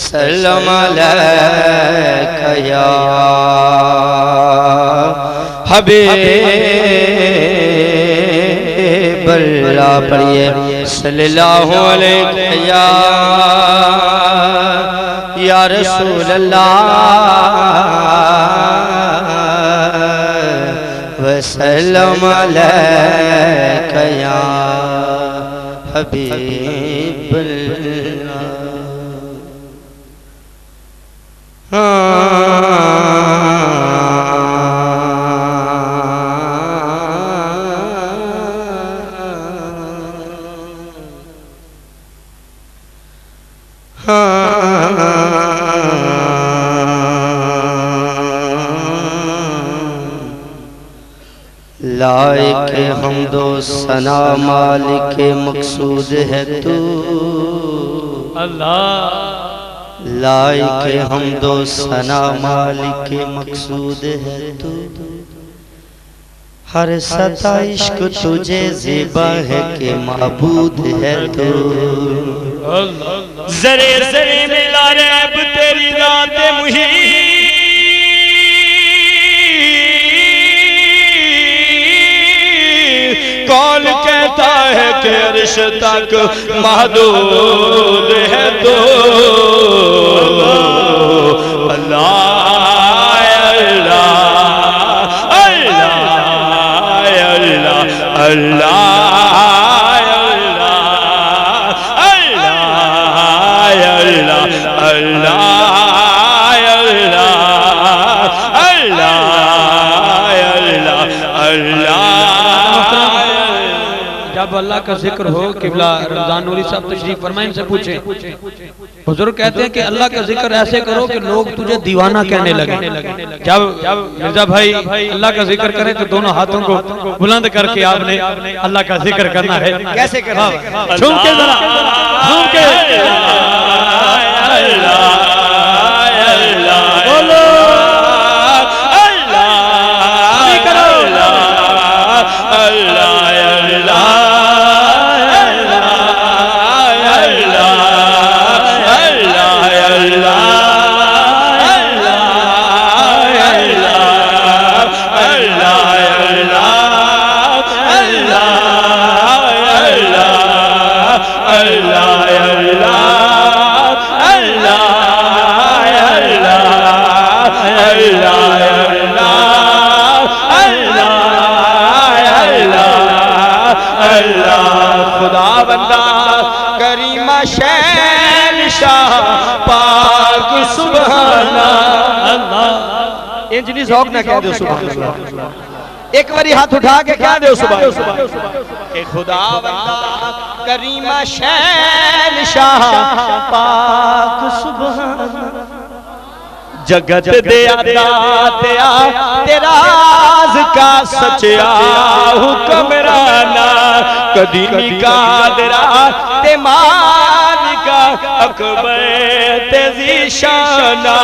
وسلم علیک یا حبیب اللہ پڑھئے صلی اللہ علیہ یا رسول اللہ وسلم علیک یا حبیب اللہ لائق حمد و ثنا مالک مقصود ہے تو اللہ لائق حمد و ثنا مالک مقصود ہے تو ہر ستا عشق تجھے زیبا ہے کہ معبود ہے تو ذرے ذرے میں لا ریب تیری ذات محیط کون کہتا ہے کہ عرش تک محدود ہے تو اللہ اللہ اللہ جب اللہ کا ذکر ہو قبلہ رمضان نوری صاحب تشریف فرمائیں سے پوچھیں حضور کہتے ہیں کہ اللہ کا ذکر ایسے کرو کہ لوگ تجھے دیوانہ کہنے لگے جب مرزا بھائی اللہ کا ذکر کریں تو دونوں ہاتھوں کو بلند کر کے آپ نے اللہ کا ذکر کرنا ہے کیسے کرنا ہے چھوم کے ذرا چھوم کے بولو خدا بندہ کریمہ شہن شاہ پاک سبحان اللہ انجلی ذوق نہ کہہ دو سبحان اللہ ایک باری ہاتھ اٹھا کے کہہ دو سبحان اللہ کہ خدا بندہ کریمہ شہن شاہ پاک سبحان اللہ جگت دیا داتیا تیرا راز کا سچیا حکمرانا قدیمی قادرہ تے مالکہ اکبر تیزی شانہ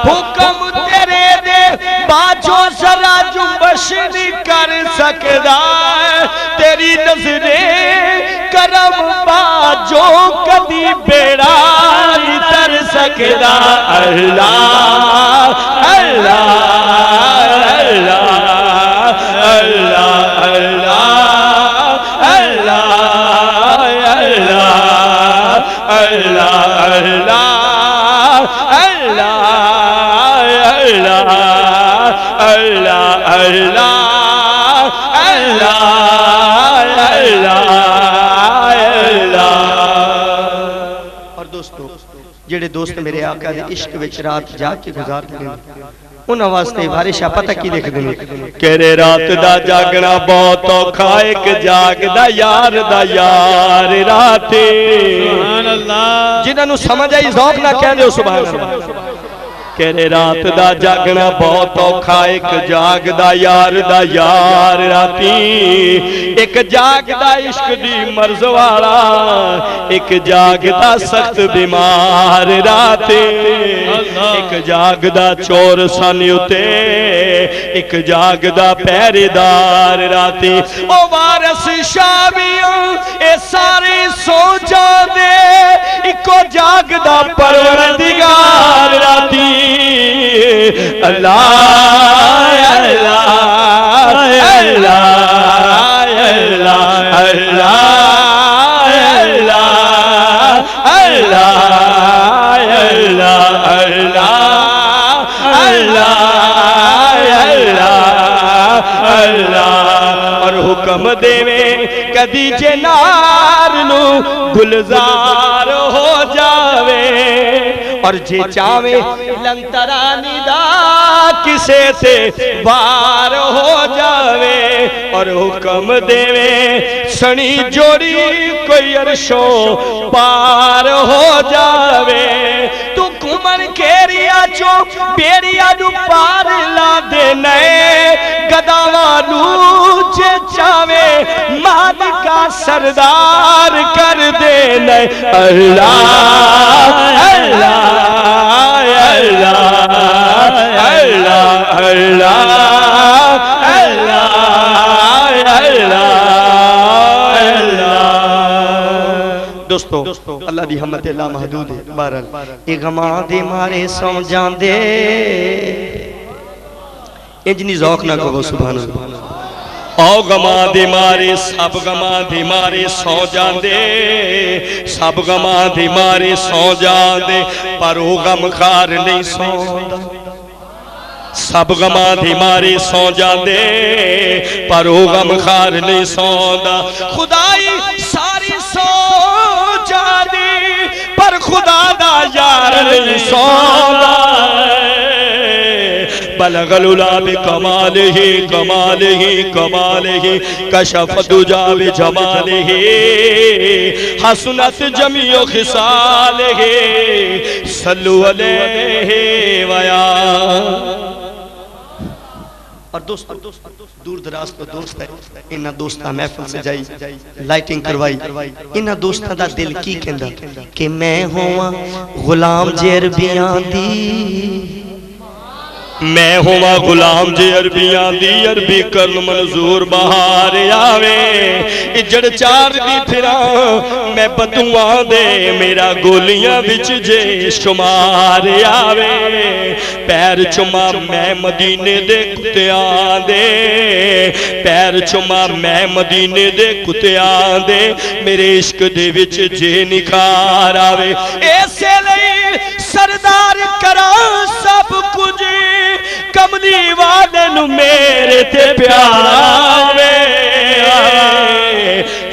حکم تیرے دے باجو ذرا جنبش نہیں کر سکدا تیری نظریں کرم باجو کدی بیڑا نہیں تر سکدا اللہ اللہ اللہ اللہ اللہ اور دوستو جڑے دوست میرے آقا دے عشق وچ رات جاگ کے گزارتے ہیں انہاں واسطے بارشاں پتہ کی لکھ دیں کہرے رات دا جاگنا بہت اوکھا ایک جاگ دا یار راتے جنہاں نو سمجھ آئی ذوق نہ کہہ دے سبحان اللہ کہرے رات دا جاگنا بہت اوکھا ایک جاگ دا یار راتی ایک جاگ دا عشق دی مرز والا ایک جاگ دا سخت بیمار راتے ایک جاگ دا چور سانیوتے ایک جاگ دا پیردار راتی او وارث شامیوں اے سارے سو جا دے اکو جاگدا پروردگار راتی اللہ اللہ اللہ اللہ اللہ اللہ اللہ اور حکم دیوے کدی جنار نو گلزار ہو جاوے اور جے چاوے لنترانی دا کسے سے بار ہو جاوے اور حکم دیوے سنی جوڑی کوئی عرشوں پار ہو جاوے تو کمر کیریا چو بیریا نو پار لا دے نئے گداوانو چے چاوے مالکا سردار کر دے نئے اللہ اللہ اللہ اللہ دوستو اللہ دی حمد اللہ محدود ہے بہرحال ایک غماں دے مارے سو جان دے انجنی ذوق نہ کہو سبحان اللہ او غماں دے مارے سب غماں دے مارے سو جان دے سب غماں دے مارے سو جان دے پر او غم خار نہیں سو سب غماں دے مارے سو جان دے پر او غم خار نہیں سو خدائی ساری سو جاندی پر خدا دا یار نہیں سونا بلغ العلا بکمالہ کمالہ کمالہ کشف دجا بجمالہ حسنت جمیع خصالہ صلو علیہ ویا اور دوست دور دراز کو دوست ہے انہا دوستہ محفل سے جائی لائٹنگ کروائی انہا دوستہ دا دل کی کہندا کہ میں ہوا غلام جے عربیاں دی میں ہوا غلام جے عربیاں دی عربی کرن منظور بہار آوے اجڑ چار دی پھرا میں بدعاں دے میرا گولیاں وچ جے شمار آوے پیر چما میں مدینے دے کتیاں دے پیر چما میں مدینے دے کتیاں دے میرے عشق دے وچ جے نکھار آوے ایسے لئی سردار کرا سب کچھ کملی والے نو میرے تے پیارے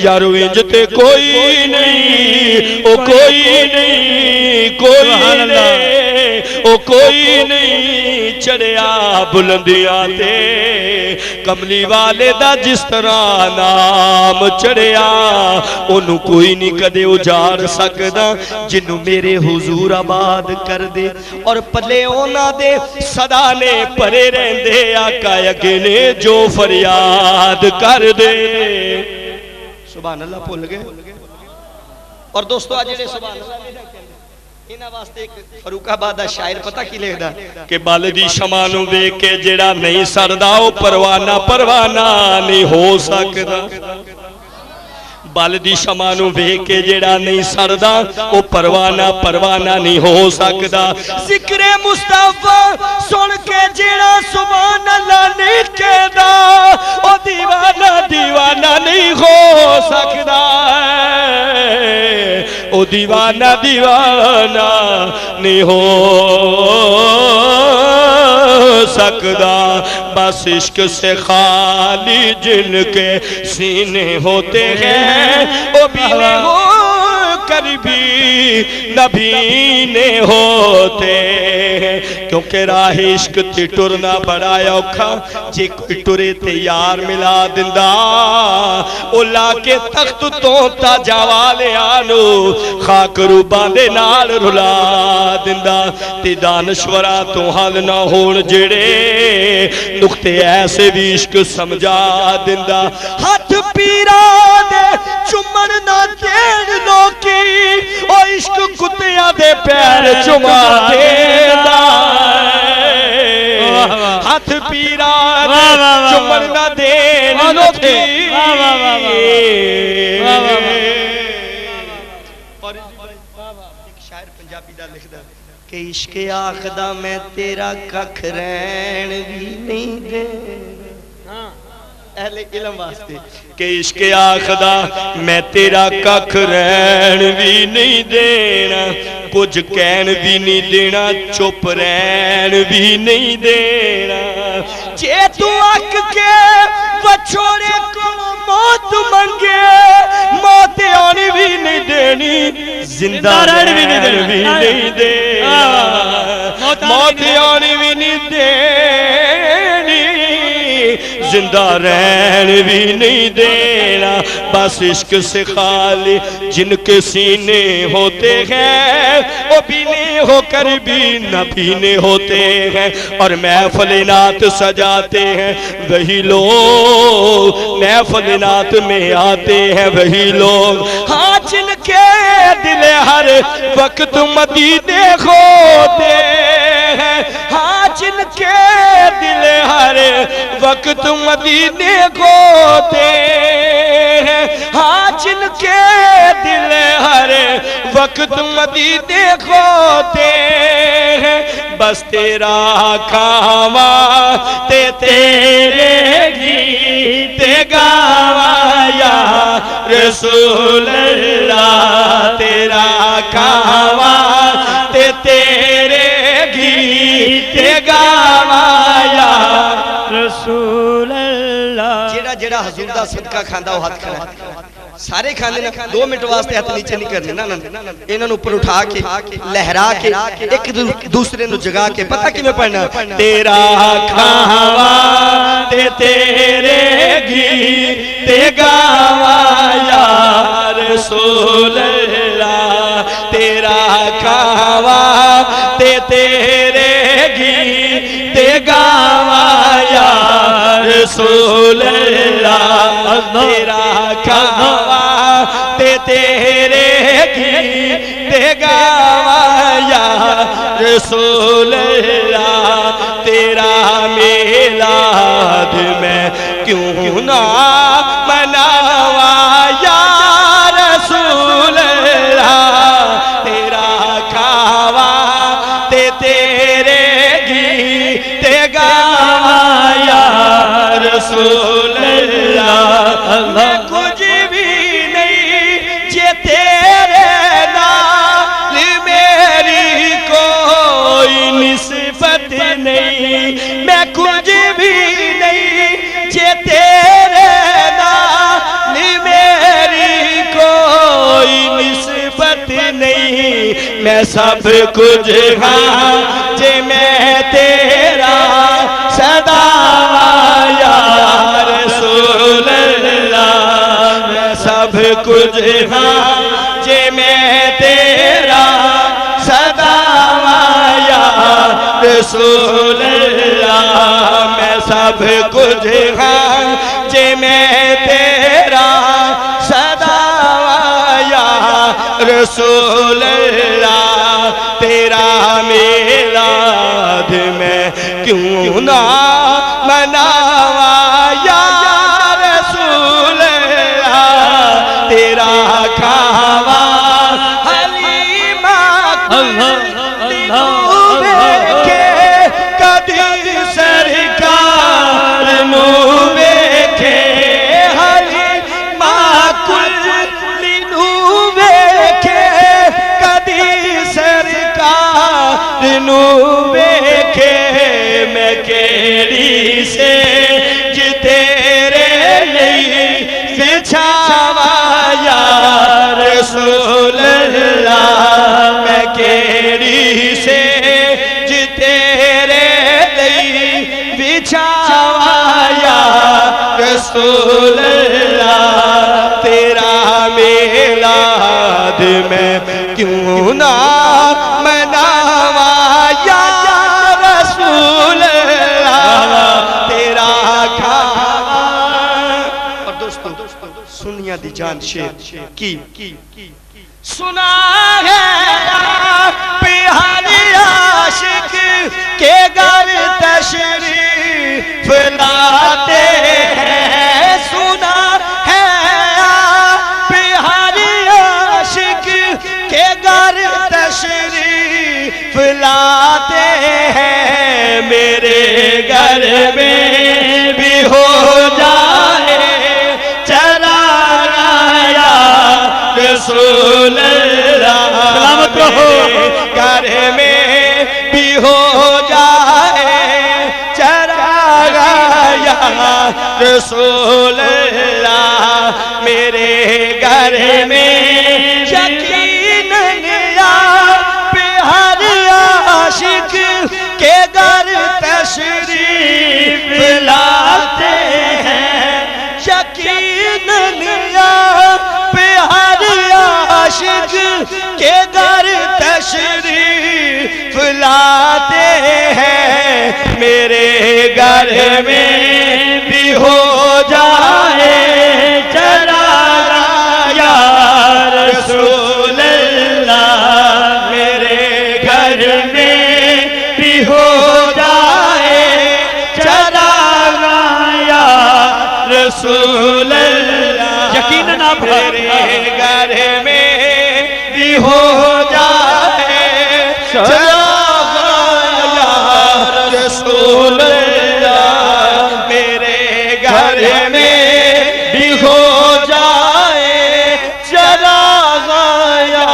یارو انجتے کوئی نہیں او کوئی نہیں کوئی نہیں او کوئی نہیں چڑیا بلندیاں تے کملی والے دا جس طرح نام چڑیا انہوں کوئی نہیں کدے اجار سکدا جنہوں میرے حضور آباد کر دے اور پلے اونا دے صدا نے پرے رہندے آقا یقینے جو فریاد کر دے سبحان اللہ پھول گئے اور دوستو آجڑے سبحان اللہ انہا واسطے ایک فروق آبادہ شاعر پتہ کی لے دا کہ بالدی شمانوں دے کے جڑا نہیں سرداؤ پروانہ پروانہ نہیں ہو سکتا بالدی شمانوں دے کے جڑا نہیں سردا او پروانہ پروانہ نہیں ہو سکتا ذکر مصطفیٰ سن کے جڑا سبحان اللہ نہیں کہدا او دیوانہ دیوانہ نہیں ہو سکتا او دیوانہ دیوانہ نہیں ہو سکتا بس عشق سے خالی جن کے سینے ہوتے ہیں وہ بھی ہو کر بھی نبینے ہوتے کیونکہ راہ عشق تی ٹرنا بڑا اوکھا جے کوئی ٹرے تے یار ملا دندا اولا کے تخت تو تا جوالے آنو خاک روبان دے نال رلا دندا تے دانشورا تو حال نہ ہون جڑے نقطے ایسے بھی عشق سمجھا دندا ہاتھ پیرا دے چمن نہ دین لوکی او عشق کتیاں دے پیر چما دینا ہاتھ پیرا دے چمن نہ دین لوکی شاعر پنجابی دا لکھدا کہ عشق آخدا میں تیرا ککھ رہن بھی نہیں دے اہل علم واسطے کہ عشق آخدا میں تیرا ککھ رہن بھی نہیں دینا کچھ کہن بھی نہیں دینا چپ رہن بھی نہیں دینا جے تو اک کے بچھوڑے کو موت منگے موت آنی بھی نہیں دینی زندہ رہن بھی نہیں دینا موت آنی بھی نہیں دینی زندہ رہن بھی نہیں دینا بس عشق سے خالی جن کے سینے ہوتے ہیں وہ پینے ہو کر بھی نہ پینے ہوتے ہیں اور محفل نعت سجاتے ہیں وہی لوگ محفل نعت میں آتے ہیں وہی لوگ ہاں جن کے دل ہر وقت مدینے ہوتے ہیں ہاں جن کے دل ہر وقت مدینے ہوتے ہیں ہاں جن کے دل ہر وقت مدینے ہوتے ہیں بس تیرا کھاوا تیرے گیت گاوا یا رسول اللہ تیرا کھاوا تیرے گیت گاوا یا رسول اللہ جیڑا جیڑا حضور دا صدقہ کھاندا وہ ہاتھ کھڑا سارے کھاندے نا 2 منٹ واسطے ہاتھ نیچے نہیں کرنے نا انہاں نوں اوپر اٹھا کے لہرا کے ایک دوسرے نوں جگا کے پتہ کیویں پڑھنا تیرا کھاوا تیرے گیت گاوا یا رسول اللہ تیرا کھاوا تیرے گیت گاوا یا رسول اللہ تیرا کھاوا تیرے گیت گاوا یا رسول اللہ تیرا میلاد میں کیوں نہ مناوا یا رسول اللہ تیرا کھاوا تیرے گیت گاوا یا رسول اللہ میں کچھ بھی نہیں جے تیرے نال میری کوئی نسبت نہیں میں کچھ بھی نہیں جے تیرے نال میری کوئی نسبت نہیں میں سب کچھ ہاں جے میں تیرا صدا یا رسول اللہ میں سب کچھ ہاں جے میں تیرا صدا یا رسول اللہ میں سب کچھ ہاں جے میں تیرا صدا یا رسول اللہ تیرا میلاد میں کیوں نہ مناوا یا رسول اللہ تیرا کھاوا حلیمہ کے کدی سرکار نو ویکھے حلیمہ کل نو ویکھے کدی سرکار نو ویکھے میں کیڑی سے تیرے لئی بچھاوا یا رسول اللہ میں کیڑی سے تیرے لئی بچھاوا یا رسول اللہ تیرا میلاد میں کیوں نہ مناوا یا رسول اللہ تیرا کھاوا اور دوستو سنیا دی جان شیر کی سنا ہے پیاری عاشق کے گھر تشریف لاتے ہیں سنا ہے پیاری عاشق کے گھر تشریف تشریف لاتے ہیں میرے گھر میں بھی ہو جائے چراغ یا رسول اللہ سلامت رہو گھر میں بھی ہو جائے چراغ یا رسول اللہ میرے گھر میں یقیناً آپ ہر عاشق کے گھر تشریف لاتے ہیں یقیناً آپ ہر عاشق کے گھر تشریف لاتے ہیں میرے گھر میں بھی ہو جائے چراغ یا رسول اللہ میرے گھر میں بھی ہو جائے چراغ یا رسول اللہ یقیناً آپ میرے گھر میں بھی ہو جائے چراغ یا رسول اللہ میرے گھر میں بھی ہو جائے چراغ یا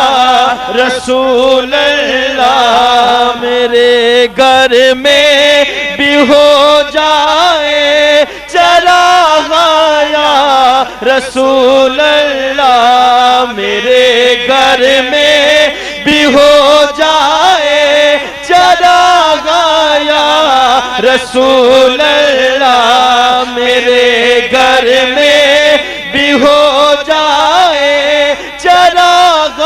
رسول اللہ میرے گھر میں بھی ہو جائے چراغ یا رسول اللہ میرے گھر میں بھی ہو جائے چراغ یا رسول اللہ میرے گھر میں بھی ہو جائے چراغ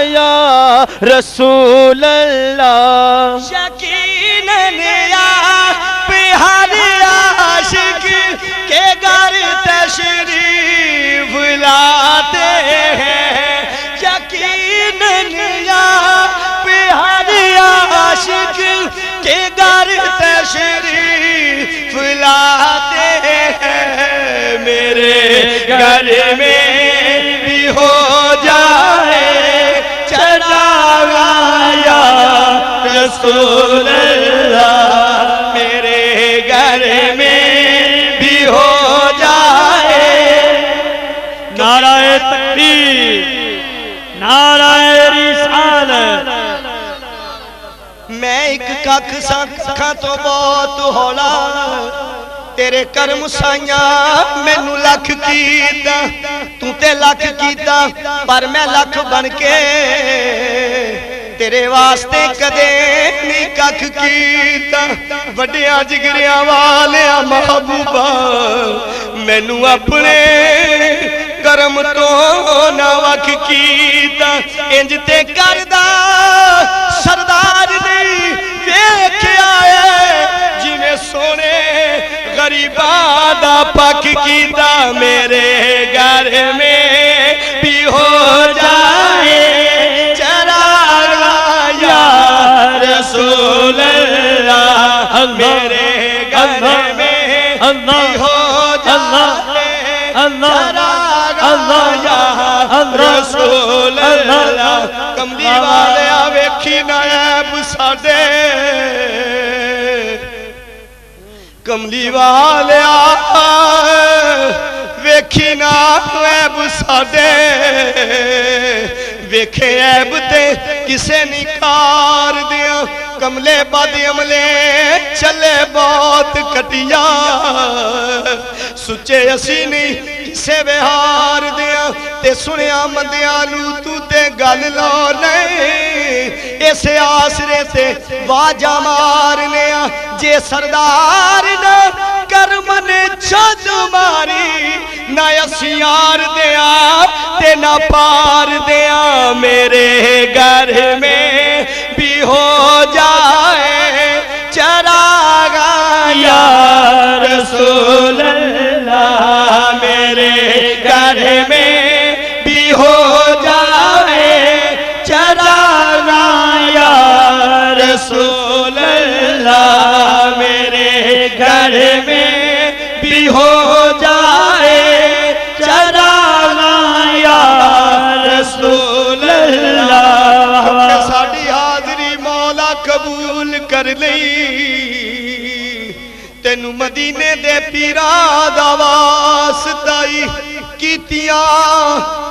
یا رسول اللہ یقیناً آپ ہر عاشق کے گھر تشریف لاتے ہیں یقیناً آپ ہر عاشق کے گھر تشریف لاتے ہیں میرے گھر میں بھی ہو جائے چراغ یا رسول اللہ میرے گھر میں بھی ہو جائے نعرہ تکبیر نعرہ رسالت میں ایک ککھ سکھاں تو بہت ہولا تیرے کرم سائیاں مینوں لکھ کیتا تو تے لکھ کیتا پر میں لکھ بن کے تیرے واسطے کدے نہیں ککھ کیتا وڈیاں جگریاں والیاں محبوبا مینوں اپنے کرم تو نہ وکھ کیتا انج تے کردا سردار نہیں ویکھیا اے جویں سونے غریباں دا پک کیتا میرے گھر میں بھی ہو جائے چراغ یا رسول اللہ میرے گھر میں بھی ہو جائے چراغ یا رسول اللہ کملی والیا ویکھی نہ عیب ساڈے کملی والیا ویکھی نہ عیب ساڈے ویکھے عیب تے کسے نکار دیا کملے بد عملے چلے بہت کٹیا سچے اسی نہیں کسے وہار دیا تے سنیا مندیاں نو تو تے گل لو نہیں اسے آسرے تے واجہ مارنیا جے سردار نہ کرم نے چھد ماری نہ اسیار دیا تے نہ پار دیا میرے گھر میں بھی ہو جائے چراغ یا رسول اللہ میرے گھر میں بھی ہو جائے چراغ یا رسول اللہ میرے گھر میں بھی ہو جائے چراغ یا رسول اللہ ساڑی لئی تینو مدینے دے پیرا دا واسطائی کیتیاں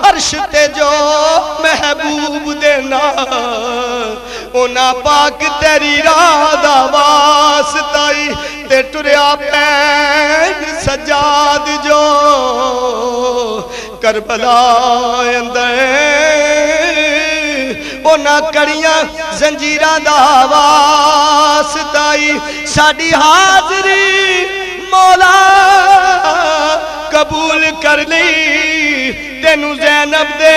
عرش تے جو محبوب دے نال اونا پاک تیری راہ دا واسطائی تے ٹریا پین سجاد جو کربلا اندر اونا کڑیاں زنجیران دا واسطائی ساڑی حاضری مولا قبول کر لی تینو زینب دے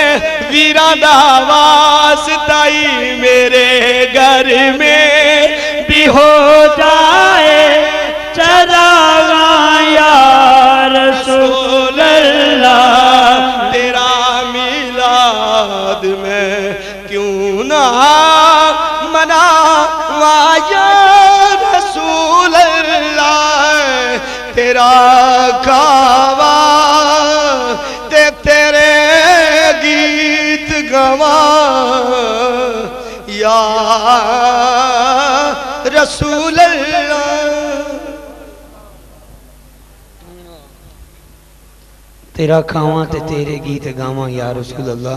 ویران دا واسطائی میرے گھر میں بھی ہو جائے چراغاں یا رسول اللہ تیرا میلاد میں کیوں نہ مناواں یا رسول اللہ تیرا کعبہ تے تیرے گیت گواں یا رسول اللہ تیرا کھاواں تے تیرے گیت گاواں یا رسول اللہ